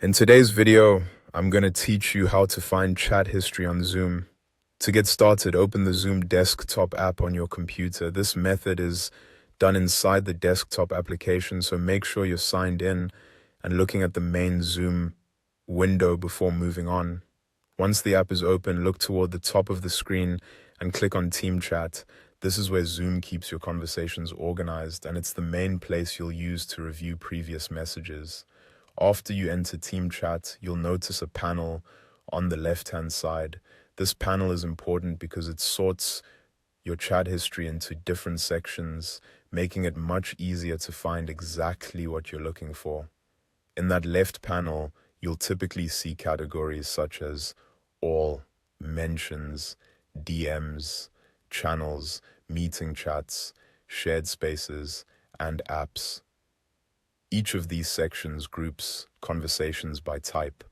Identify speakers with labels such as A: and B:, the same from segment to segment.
A: In today's video, I'm going to teach you how to find chat history on Zoom. To get started, open the Zoom desktop app on your computer. This method is done inside the desktop application, so make sure you're signed in and looking at the main Zoom window before moving on. Once the app is open, look toward the top of the screen and click on Team Chat. This is where Zoom keeps your conversations organized, and it's the main place you'll use to review previous messages. After you enter Team Chat, you'll notice a panel on the left-hand side. This panel is important because it sorts your chat history into different sections, making it much easier to find exactly what you're looking for. In that left panel, you'll typically see categories such as all, mentions, DMs, channels, meeting chats, shared spaces, and apps. Each of these sections groups conversations by type.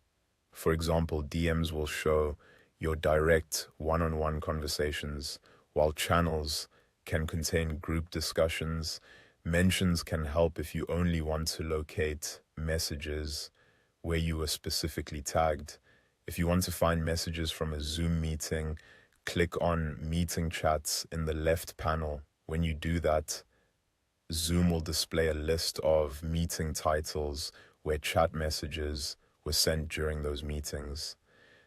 A: For example, DMs will show your direct one-on-one conversations, while channels can contain group discussions. Mentions can help if you only want to locate messages where you were specifically tagged. If you want to find messages from a Zoom meeting, click on Meeting Chats in the left panel. When you do that, Zoom will display a list of meeting titles where chat messages were sent during those meetings.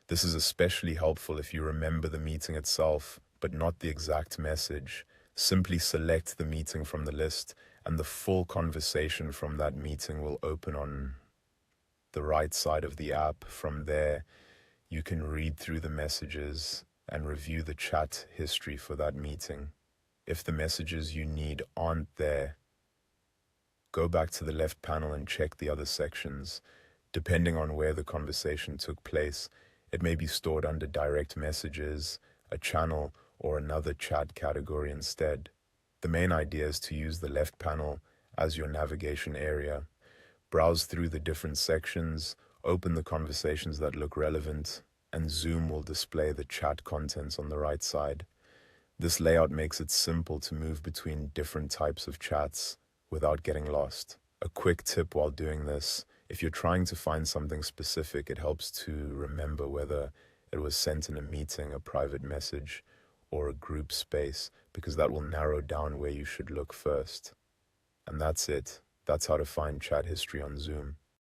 A: This is especially helpful if you remember the meeting itself, but not the exact message. Simply select the meeting from the list, and the full conversation from that meeting will open on the right side of the app. From there, you can read through the messages and review the chat history for that meeting. If the messages you need aren't there, go back to the left panel and check the other sections. Depending on where the conversation took place, it may be stored under direct messages, a channel, or another chat category instead. The main idea is to use the left panel as your navigation area. Browse through the different sections, open the conversations that look relevant, and Zoom will display the chat contents on the right side. This layout makes it simple to move between different types of chats without getting lost. A quick tip while doing this: if you're trying to find something specific, it helps to remember whether it was sent in a meeting, a private message, or a group space, because that will narrow down where you should look first. And that's it. That's how to find chat history on Zoom.